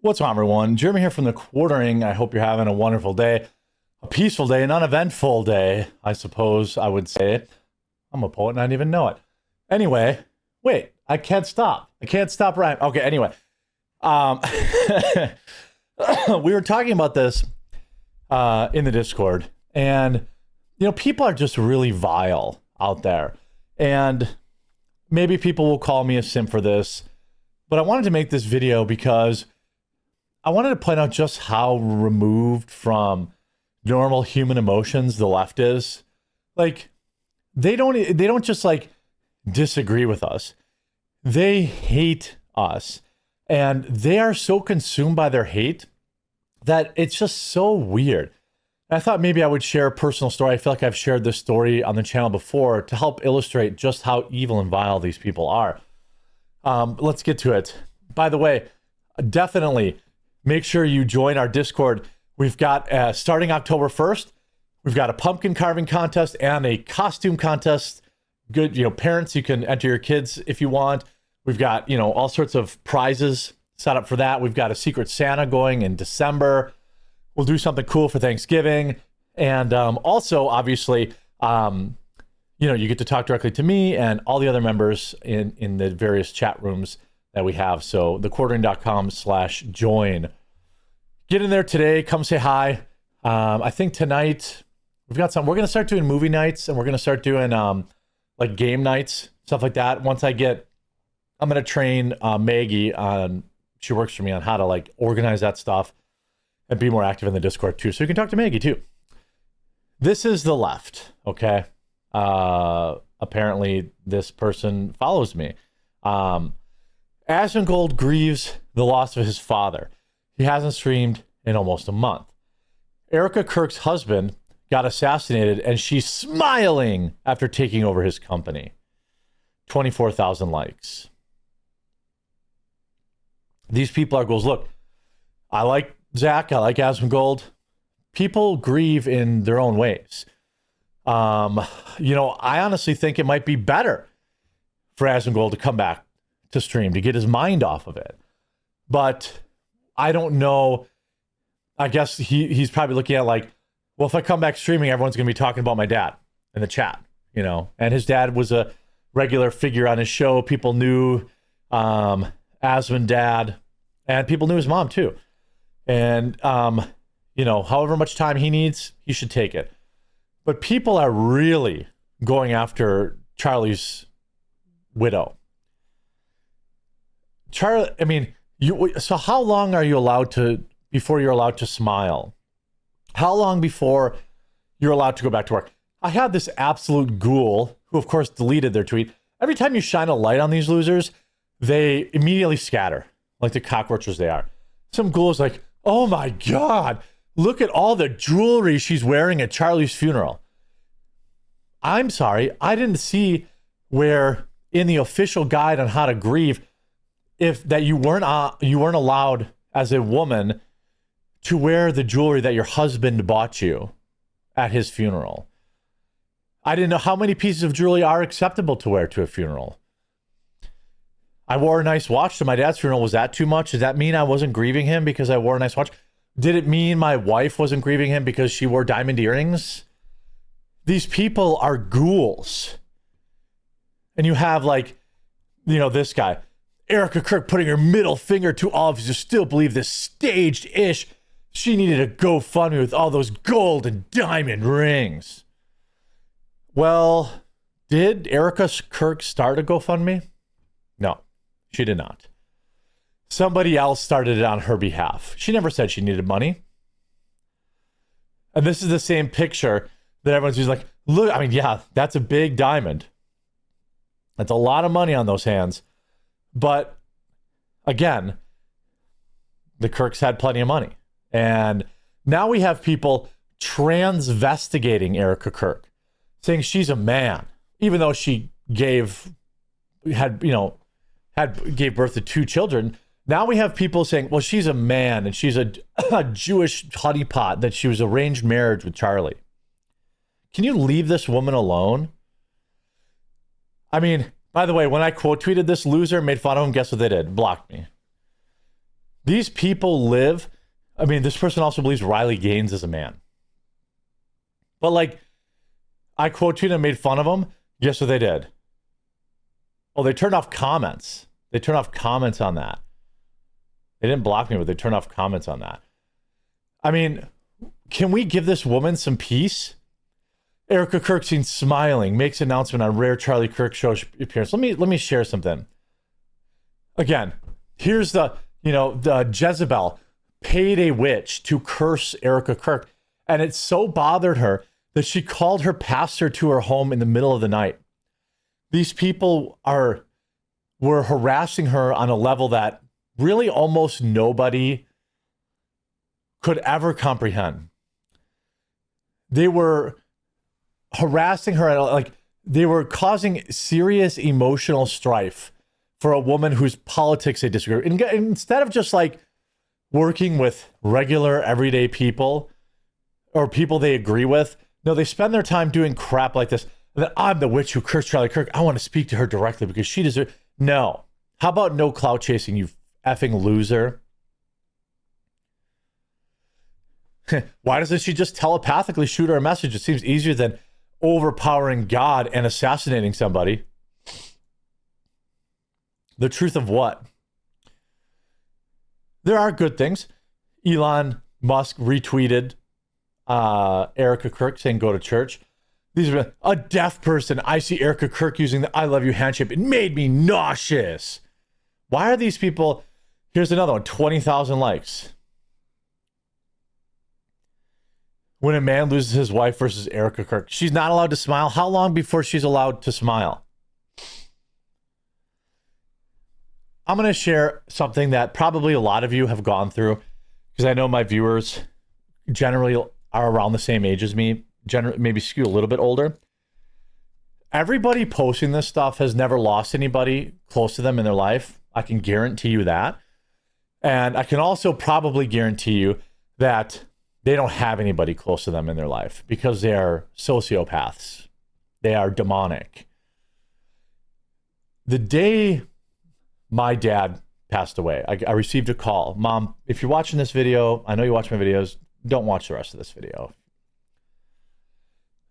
What's on, everyone? Jeremy here from the Quartering. I hope you're having a wonderful day, a peaceful day, an uneventful day, I suppose I would say. I'm a poet and I didn't even know it. Anyway, wait, I can't stop. I can't stop rhyming. Okay, anyway. We were talking about this in the Discord, and, people are just really vile out there. And maybe people will call me a simp for this, but I wanted to make this video because I wanted to point out just how removed from normal human emotions the left is. Like, they don't just like disagree with us. They hate us. And they are so consumed by their hate that it's just so weird. And I thought maybe I would share a personal story. I feel like I've shared this story on the channel before to help illustrate just how evil and vile these people are. Let's get to it. By the way, definitely make sure you join our Discord. We've got, starting October 1st, we've got a pumpkin carving contest and a costume contest. Good, parents, you can enter your kids if you want. We've got, all sorts of prizes set up for that. We've got a Secret Santa going in December. We'll do something cool for Thanksgiving. And also, obviously, you get to talk directly to me and all the other members in the various chat rooms that we have. So thequartering.com/join. Get in there today. Come say hi. I think tonight we've got we're going to start doing movie nights, and we're going to start doing like game nights, stuff like that. I'm going to train Maggie on, she works for me, on how to like organize that stuff and be more active in the Discord too. So you can talk to Maggie too. This is the left. Okay. Apparently this person follows me. Asmongold grieves the loss of his father. He hasn't streamed in almost a month. Erica Kirk's husband got assassinated and she's smiling after taking over his company. 24,000 likes. These people are ghouls. Look, I like Zach. I like Asmongold. People grieve in their own ways. I honestly think it might be better for Asmongold to come back to stream, to get his mind off of it. But I don't know. I guess he's probably looking at like, well, if I come back streaming, everyone's going to be talking about my dad in the chat, and his dad was a regular figure on his show. People knew Asmon dad, and people knew his mom too. And, however much time he needs, he should take it. But people are really going after Charlie's widow. Charlie, so how long are you allowed before you're allowed to smile? How long before you're allowed to go back to work? I had this absolute ghoul who, of course, deleted their tweet. Every time you shine a light on these losers, they immediately scatter like the cockroaches they are. Some ghoul's like, oh my God, look at all the jewelry she's wearing at Charlie's funeral. I'm sorry, I didn't see where in the official guide on how to grieve that you weren't allowed as a woman to wear the jewelry that your husband bought you at his funeral. I didn't know how many pieces of jewelry are acceptable to wear to a funeral. I wore a nice watch to my dad's funeral. Was that too much? Does that mean I wasn't grieving him because I wore a nice watch? Did it mean my wife wasn't grieving him because she wore diamond earrings? These people are ghouls. And you have this guy, Erica Kirk, putting her middle finger to all of us who still believe this staged-ish. She needed a GoFundMe with all those gold and diamond rings. Well, did Erica Kirk start a GoFundMe? No, she did not. Somebody else started it on her behalf. She never said she needed money. And this is the same picture that everyone's just like, look, yeah, that's a big diamond. That's a lot of money on those hands. But again, the Kirks had plenty of money. And now we have people transvestigating Erica Kirk, saying she's a man, even though she gave birth to 2 children. Now we have people saying, well, she's a man and she's a Jewish honeypot, that she was arranged marriage with Charlie. Can you leave this woman alone? By the way, when I quote tweeted this loser, made fun of him, guess what they did? Blocked me. These people live. I mean, this person also believes Riley Gaines is a man. But like, I quote tweeted and made fun of him. Guess what they did? Oh, they turned off comments. They turned off comments on that. They didn't block me, but they turned off comments on that. I mean, can we give this woman some peace? Erica Kirk seen smiling, makes announcement on rare Charlie Kirk show appearance. Let me share something. Again, here's the Jezebel paid a witch to curse Erica Kirk, and it so bothered her that she called her pastor to her home in the middle of the night. These people were harassing her on a level that really almost nobody could ever comprehend. They were harassing her, like they were causing serious emotional strife for a woman whose politics they disagree with. And instead of just like working with regular everyday people or people they agree with, no, they spend their time doing crap like this. That I'm the witch who cursed Charlie Kirk. I want to speak to her directly because she deserves. No. How about no clout chasing, you effing loser? Why doesn't she just telepathically shoot her a message? It seems easier than overpowering God and assassinating somebody. The truth of what? There are good things. Elon Musk retweeted Erica Kirk saying go to church. These are a deaf person. I see Erica Kirk using the I love you handshake. It made me nauseous. Why are these people? Here's another one, 20,000 likes. When a man loses his wife versus Erica Kirk, she's not allowed to smile. How long before she's allowed to smile? I'm going to share something that probably a lot of you have gone through because I know my viewers generally are around the same age as me, maybe skew a little bit older. Everybody posting this stuff has never lost anybody close to them in their life. I can guarantee you that. And I can also probably guarantee you that they don't have anybody close to them in their life because they are sociopaths. They are demonic. The day my dad passed away, I received a call. Mom, if you're watching this video, I know you watch my videos, don't watch the rest of this video.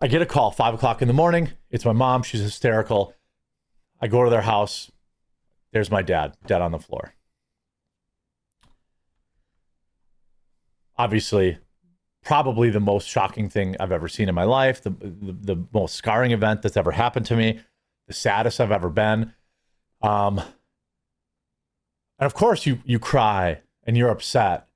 I get a call, 5 o'clock in the morning. It's my mom. She's hysterical. I go to their house. There's my dad, dead on the floor. Obviously, probably the most shocking thing I've ever seen in my life, the most scarring event that's ever happened to me, the saddest I've ever been. And of course, you cry and you're upset.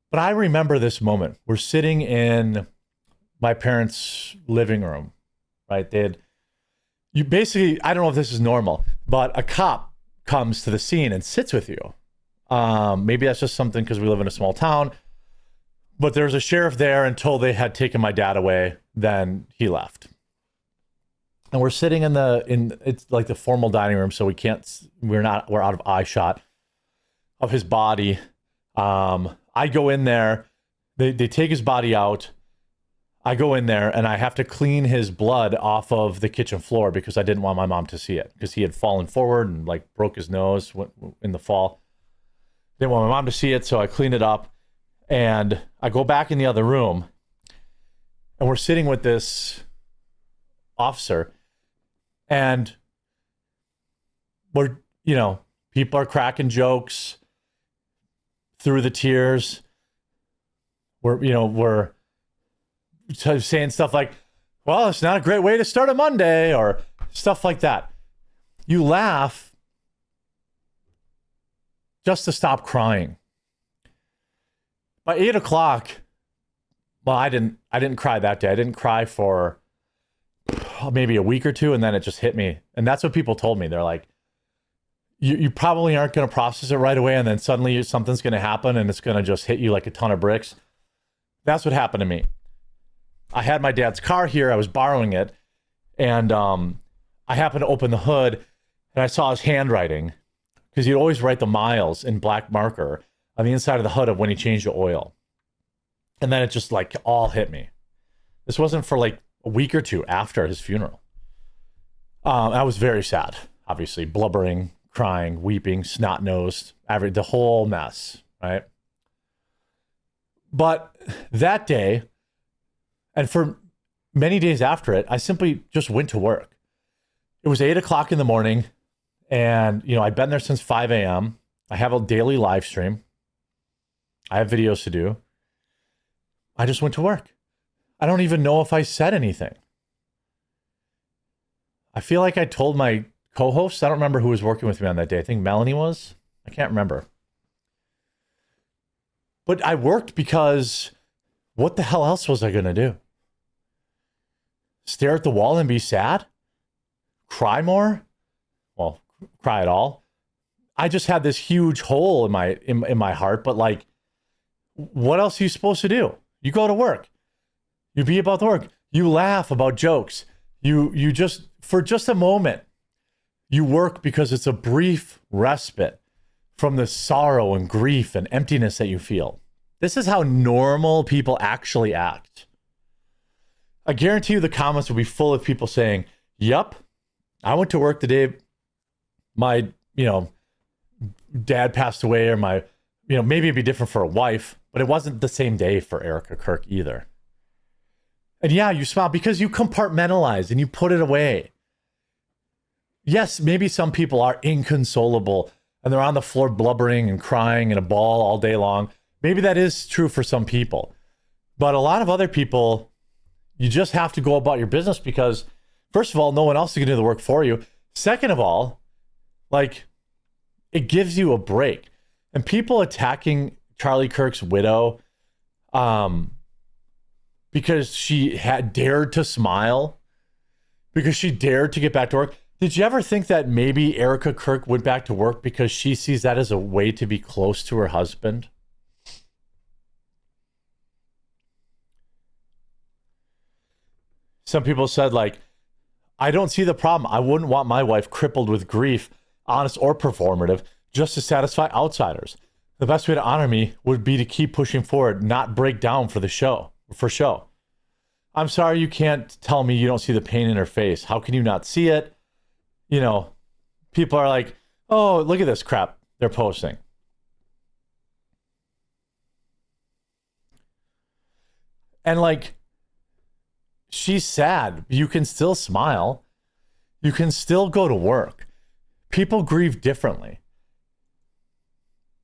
But I remember this moment. We're sitting in my parents' living room, right? You basically, I don't know if this is normal, but a cop comes to the scene and sits with you. Maybe that's just something because we live in a small town. But there was a sheriff there until they had taken my dad away. Then he left. And we're sitting in it's like the formal dining room, so we're out of eye shot of his body. I go in there, they take his body out. I go in there and I have to clean his blood off of the kitchen floor because I didn't want my mom to see it because he had fallen forward and like broke his nose in the fall. Didn't want my mom to see it, so I cleaned it up. And I go back in the other room and we're sitting with this officer and people are cracking jokes through the tears. We're saying stuff like, well, it's not a great way to start a Monday or stuff like that. You laugh just to stop crying. By 8 o'clock, well, I didn't cry that day. I didn't cry for maybe a week or two, and then it just hit me. And that's what people told me. They're like, you probably aren't going to process it right away, and then suddenly something's going to happen, and it's going to just hit you like a ton of bricks. That's what happened to me. I had my dad's car here. I was borrowing it, and I happened to open the hood, and I saw his handwriting, because he'd always write the miles in black marker on the inside of the hood of when he changed the oil. And then it just like all hit me. This wasn't for like a week or two after his funeral. I was very sad, obviously, blubbering, crying, weeping, snot-nosed, the whole mess, right? But that day, and for many days after it, I simply just went to work. It was 8 o'clock in the morning, and I've been there since 5 a.m. I have a daily live stream. I have videos to do. I just went to work. I don't even know if I said anything. I feel like I told my co-host, I don't remember who was working with me on that day. I think Melanie was. I can't remember. But I worked because what the hell else was I going to do? Stare at the wall and be sad? Cry more? Well, cry at all. I just had this huge hole in my heart, but like, what else are you supposed to do? You go to work. You be about the work. You laugh about jokes. You just, for just a moment, you work because it's a brief respite from the sorrow and grief and emptiness that you feel. This is how normal people actually act. I guarantee you the comments will be full of people saying, "Yup, I went to work the day my, dad passed away, or my, maybe it'd be different for a wife, but it wasn't the same day for Erica Kirk either." And yeah, you smile because you compartmentalize and you put it away. Yes, maybe some people are inconsolable and they're on the floor blubbering and crying in a ball all day long. Maybe that is true for some people. But a lot of other people, you just have to go about your business because, first of all, no one else is going to do the work for you. Second of all, like, it gives you a break. And people attacking Charlie Kirk's widow because she had dared to smile, because she dared to get back to work. Did you ever think that maybe Erica Kirk went back to work because she sees that as a way to be close to her husband? Some people said, like, I don't see the problem. I wouldn't want my wife crippled with grief, honest or performative, just to satisfy outsiders. The best way to honor me would be to keep pushing forward, not break down for show. I'm sorry you can't tell me you don't see the pain in her face. How can you not see it? People are like, oh, look at this crap they're posting. And like, she's sad. You can still smile. You can still go to work. People grieve differently.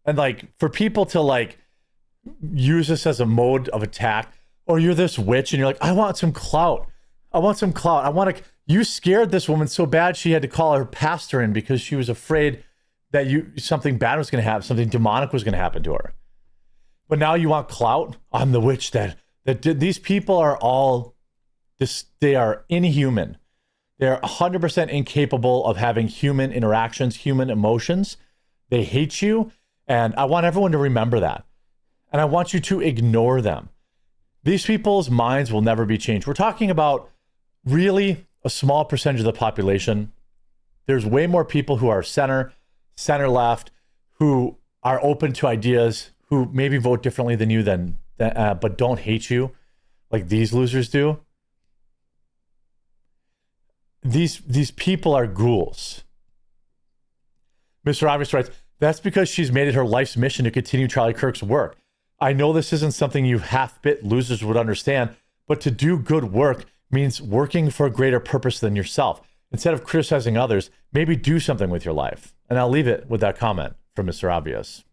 And like, for people to like use this as a mode of attack, or you're this witch and you're like, I want some clout. You scared this woman so bad she had to call her pastor in because she was afraid that something bad was going to happen, something demonic was going to happen to her. But now you want clout? I'm the witch that did. These people are all they are inhuman. They're 100% incapable of having human interactions, human emotions. They hate you. And I want everyone to remember that. And I want you to ignore them. These people's minds will never be changed. We're talking about really a small percentage of the population. There's way more people who are center left, who are open to ideas, who maybe vote differently than you, but don't hate you like these losers do. These people are ghouls. Mr. Obvious writes, that's because she's made it her life's mission to continue Charlie Kirk's work. I know this isn't something you half-bit losers would understand, but to do good work means working for a greater purpose than yourself. Instead of criticizing others, maybe do something with your life. And I'll leave it with that comment from Mr. Obvious.